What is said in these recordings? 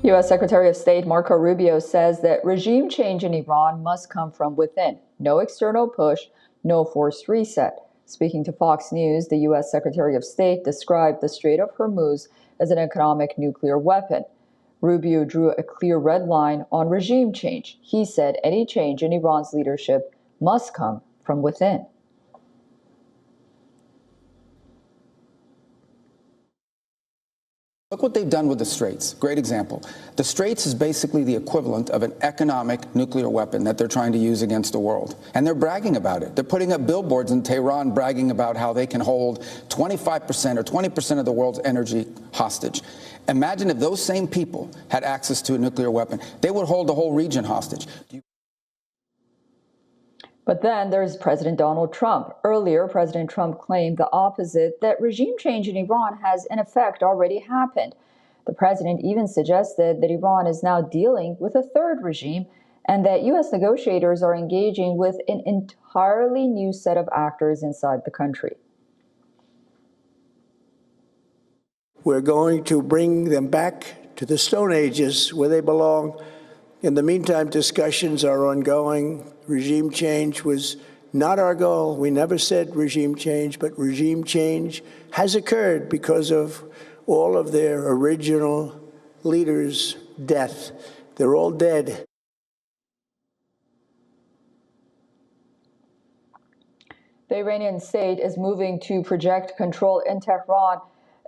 U.S. Secretary of State Marco Rubio says that regime change in Iran must come from within. No external push, no forced reset. Speaking to Fox News, the U.S. Secretary of State described the Strait of Hormuz as an economic nuclear weapon. Rubio drew a clear red line on regime change. He said any change in Iran's leadership must come from within. Look what they've done with the Straits. Great example. The Straits is basically the equivalent of an economic nuclear weapon that they're trying to use against the world. And they're bragging about it. They're putting up billboards in Tehran bragging about how they can hold 25% or 20% of the world's energy hostage. Imagine if those same people had access to a nuclear weapon. They would hold the whole region hostage. But then there's President Donald Trump. Earlier, President Trump claimed the opposite, that regime change in Iran has in effect already happened. The president even suggested that Iran is now dealing with a third regime and that U.S. negotiators are engaging with an entirely new set of actors inside the country. We're going to bring them back to the Stone Ages where they belong. In the meantime, discussions are ongoing. Regime change was not our goal. We never said regime change, but regime change has occurred because of all of their original leaders' death. They're all dead. The Iranian state is moving to project control in Tehran.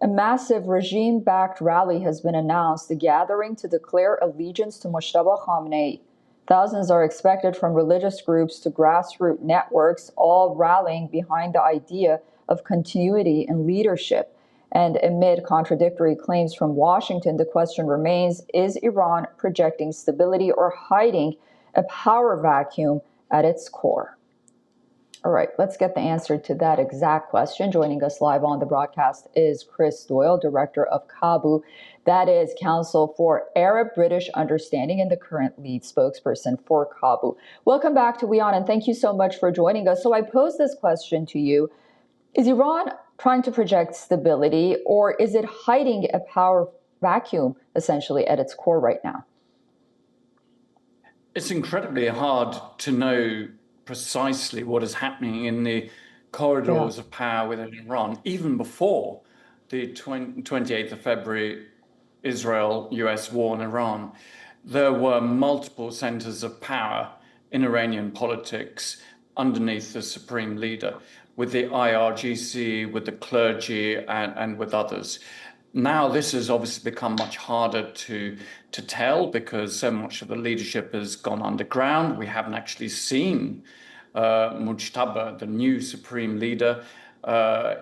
A massive regime-backed rally has been announced, a gathering to declare allegiance to Moshtaba Khamenei. Thousands are expected from religious groups to grassroots networks, all rallying behind the idea of continuity in leadership. And amid contradictory claims from Washington, the question remains, is Iran projecting stability or hiding a power vacuum at its core? All right, let's get the answer to that exact question. Joining us live on the broadcast is Chris Doyle, Director of CABU, that is Council for Arab-British Understanding and the current lead spokesperson for CABU. Welcome back to WION, and thank you so much for joining us. So I pose this question to you. Is Iran trying to project stability, or is it hiding a power vacuum, essentially, at its core right now? It's incredibly hard to know precisely what is happening in the corridors of power within Iran, even before the 28th of February Israel-US war in Iran. There were multiple centers of power in Iranian politics underneath the supreme leader, with the IRGC, with the clergy, and with others. Now this has obviously become much harder to tell because so much of the leadership has gone underground. We haven't actually seen Mujtaba, the new supreme leader,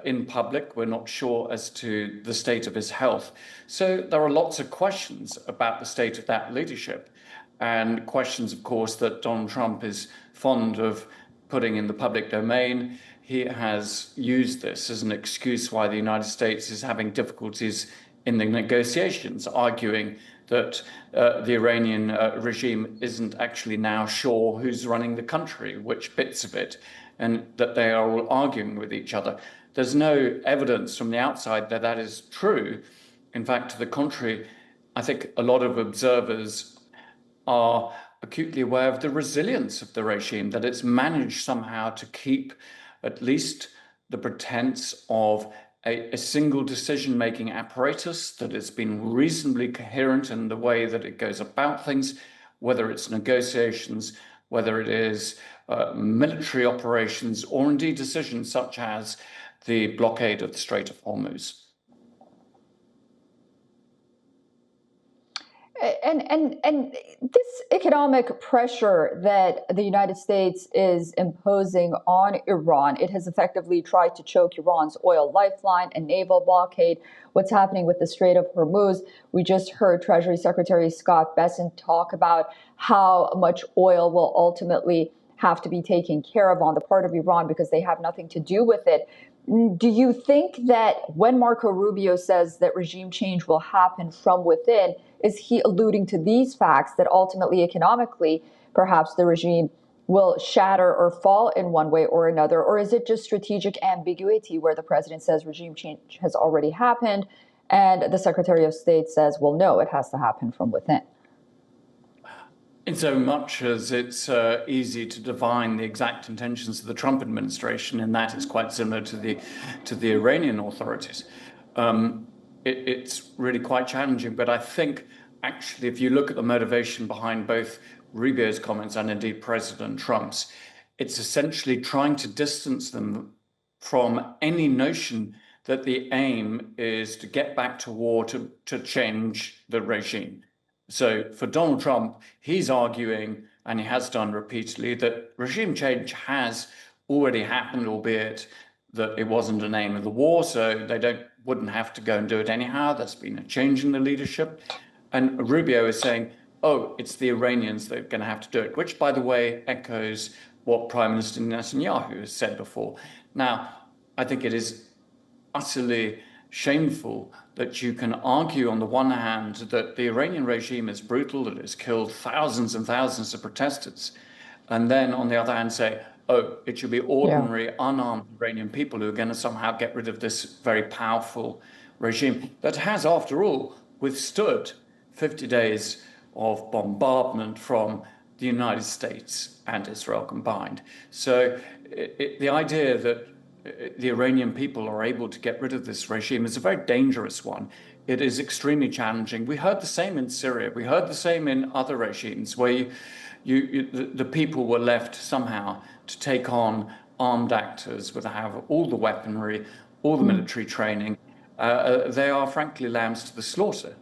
in public. We're not sure as to the state of his health. So there are lots of questions about the state of that leadership, and questions, of course, that Donald Trump is fond of putting in the public domain. He has used this as an excuse why the United States is having difficulties in the negotiations, arguing that the Iranian regime isn't actually now sure who's running the country, which bits of it, and that they are all arguing with each other. There's no evidence from the outside that that is true. In fact, to the contrary, I think a lot of observers are acutely aware of the resilience of the regime, that it's managed somehow to keep at least the pretense of a single decision-making apparatus that has been reasonably coherent in the way that it goes about things, whether it's negotiations, whether it is military operations, or indeed decisions such as the blockade of the Strait of Hormuz. And this economic pressure that the United States is imposing on Iran, it has effectively tried to choke Iran's oil lifeline and naval blockade. What's happening with the Strait of Hormuz? We just heard Treasury Secretary Scott Bessent talk about how much oil will ultimately have to be taken care of on the part of Iran because they have nothing to do with it. Do you think that when Marco Rubio says that regime change will happen from within, is he alluding to these facts that ultimately, economically, perhaps the regime will shatter or fall in one way or another? Or is it just strategic ambiguity where the president says regime change has already happened And the Secretary of State says, well, no, it has to happen from within. In so much as it's easy to divine the exact intentions of the Trump administration, and that is quite similar to the Iranian authorities. It's really quite challenging. But I think, actually, if you look at the motivation behind both Rubio's comments and indeed President Trump's, it's essentially trying to distance them from any notion that the aim is to get back to war to change the regime. So for Donald Trump, he's arguing, and he has done repeatedly, that regime change has already happened, albeit that it wasn't an aim of the war, so they wouldn't have to go and do it anyhow. There's been a change in the leadership. And Rubio is saying, oh, it's the Iranians that are going to have to do it, which, by the way, echoes what Prime Minister Netanyahu has said before. Now, I think it is utterly shameful that you can argue on the one hand that the Iranian regime is brutal, that it's killed thousands and thousands of protesters, and then on the other hand say, oh, it should be ordinary, unarmed Iranian people who are going to somehow get rid of this very powerful regime that has, after all, withstood 50 days of bombardment from the United States and Israel combined. So the idea that the Iranian people are able to get rid of this regime is a very dangerous one. It is extremely challenging. We heard the same in Syria. We heard the same in other regimes where the people were left somehow to take on armed actors with have all the weaponry, all the military training. They are frankly lambs to the slaughter.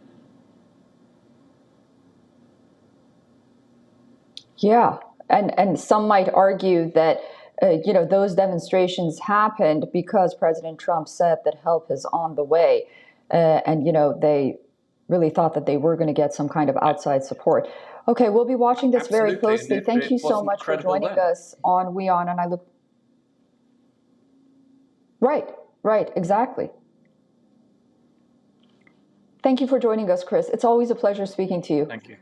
Yeah, and some might argue that those demonstrations happened because President Trump said that help is on the way, and they really thought that they were going to get some kind of outside support. Okay, we'll be watching this very closely. Thank you so much for joining us on WION, and I look. Right, exactly. Thank you for joining us, Chris. It's always a pleasure speaking to you. Thank you.